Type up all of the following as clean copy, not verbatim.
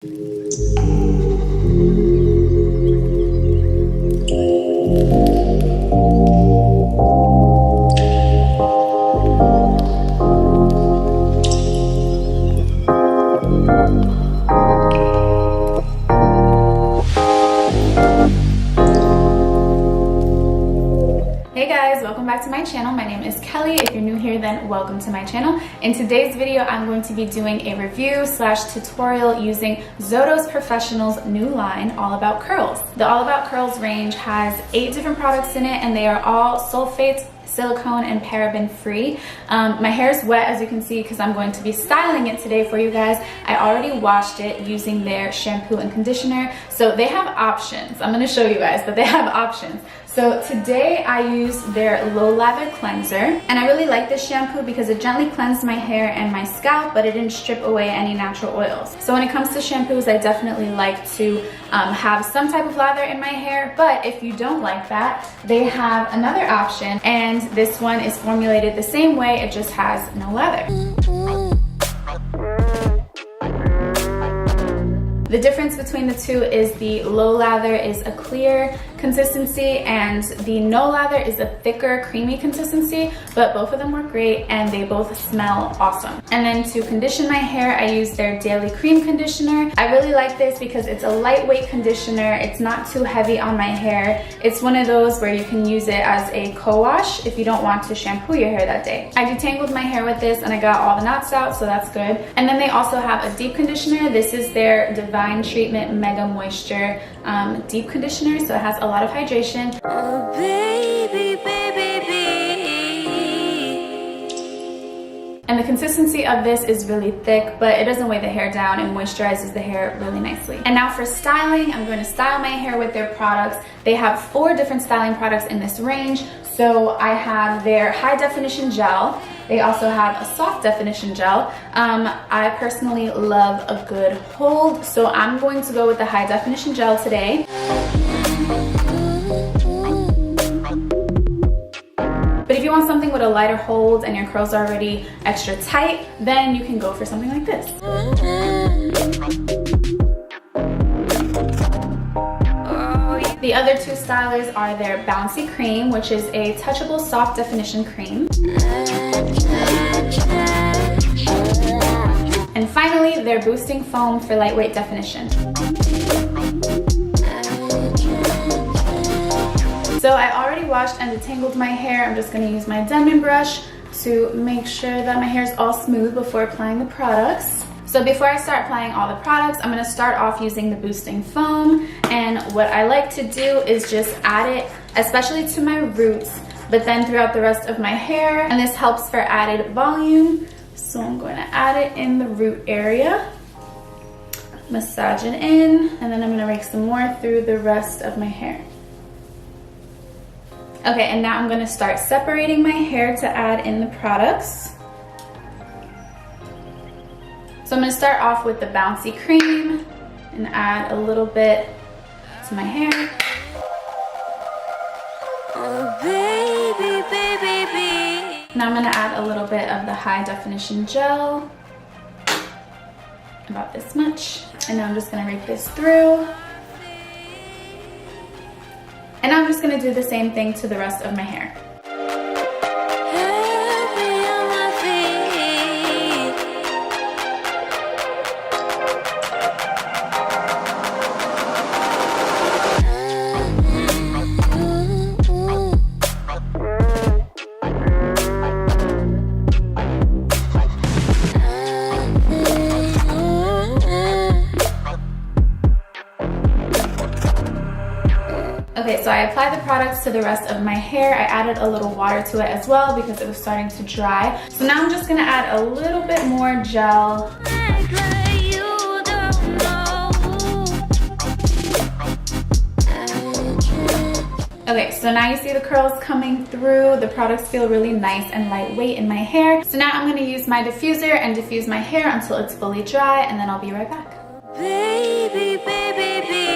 Hey guys, welcome back to my channel. My name is Kelly. If you're new here, then welcome to my channel. In today's video, I'm going to be doing a review / tutorial using Zotos Professional's new line, All About Curls. The All About Curls range has 8 different products in it, and they are all sulfates, silicone, and paraben free. My hair is wet, as you can see, because I'm going to be styling it today for you guys. I already washed it using their shampoo and conditioner, so they have options. I'm going to show you guys, but they have options. So today I used their Lather Cleanser, and I really like this shampoo because it gently cleansed my hair and my scalp, but it didn't strip away any natural oils. So when it comes to shampoos, I definitely like to have some type of lather in my hair, but if you don't like that, they have another option, and this one is formulated the same way, it just has no lather. The difference between the two is the low lather is a clear consistency and the no lather is a thicker, creamy consistency, but both of them work great and they both smell awesome. And then to condition my hair, I use their Daily Cream Conditioner. I really like this because it's a lightweight conditioner. It's not too heavy on my hair. It's one of those where you can use it as a co-wash if you don't want to shampoo your hair that day. I detangled my hair with this and I got all the knots out, so that's good. And then they also have a deep conditioner. This is their Divine Treatment Mega Moisture deep conditioner, so it has a lot of hydration. Oh, baby, baby, baby. And the consistency of this is really thick, but it doesn't weigh the hair down and moisturizes the hair really nicely. And now for styling, I'm going to style my hair with their products. They have 4 different styling products in this range. So I have their high definition gel. They also have a soft definition gel. I personally love a good hold, so I'm going to go with the high definition gel today. But if you want something with a lighter hold and your curls are already extra tight, then you can go for something like this. The other 2 stylers are their Bouncy Cream, which is a touchable soft definition cream. And finally, their Boosting Foam for lightweight definition. So I already washed and detangled my hair. I'm just going to use my Denman brush to make sure that my hair is all smooth before applying the products. So before I start applying all the products, I'm going to start off using the Boosting Foam. And what I like to do is just add it, especially to my roots, but then throughout the rest of my hair. And this helps for added volume. So I'm going to add it in the root area, massage it in, and then I'm going to rake some more through the rest of my hair. Okay, and now I'm going to start separating my hair to add in the products. So I'm going to start off with the Bouncy Cream and add a little bit to my hair. Oh, baby, baby, baby. Now I'm going to add a little bit of the high definition gel, about this much. And now I'm just going to rake this through. And I'm just going to do the same thing to the rest of my hair. Okay, so I applied the products to the rest of my hair. I added a little water to it as well because it was starting to dry. So now I'm just gonna add a little bit more gel. Okay, so now you see the curls coming through. The products feel really nice and lightweight in my hair. So now I'm gonna use my diffuser and diffuse my hair until it's fully dry, and then I'll be right back. Baby, baby, baby.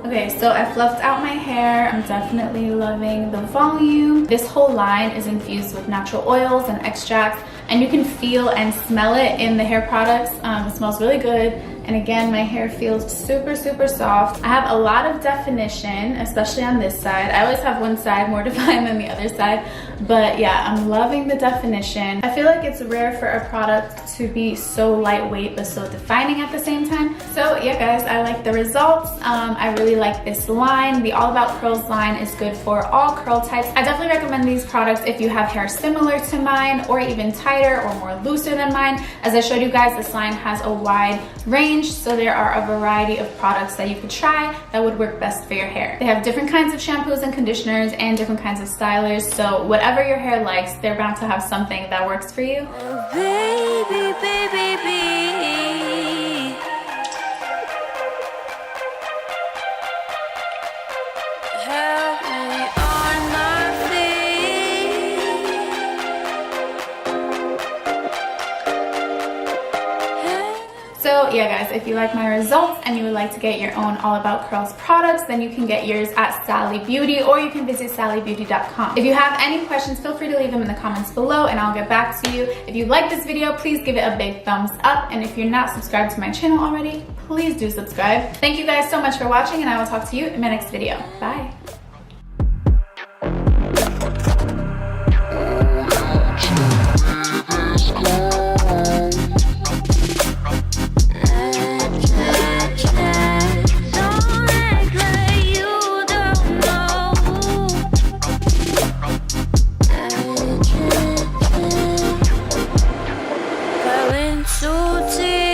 Okay, so I fluffed out my hair. I'm definitely loving the volume. This whole line is infused with natural oils and extracts, and you can feel and smell it in the hair products. It smells really good. And again, my hair feels super, super soft. I have a lot of definition, especially on this side. I always have one side more defined than the other side. But yeah, I'm loving the definition. I feel like it's rare for a product to be so lightweight but so defining at the same time. So yeah, guys, I like the results. I really like this line. The All About Curls line is good for all curl types. I definitely recommend these products if you have hair similar to mine or even tighter or more looser than mine. As I showed you guys, this line has a wide range, so there are a variety of products that you could try that would work best for your hair. They have different kinds of shampoos and conditioners and different kinds of stylers, so whatever your hair likes, they're bound to have something that works for you. Oh, baby, baby, baby. Help me on my feet. So yeah, guys, if you like my results and you would like to get your own All About Curls products, then you can get yours at Sally Beauty, or you can visit sallybeauty.com. If you have any questions, feel free to leave them in the comments below and I'll get back to you. If you like this video, please give it a big thumbs up, and if you're not subscribed to my channel already, please do subscribe. Thank you guys so much for watching, and I will talk to you in my next video. Bye. So deep.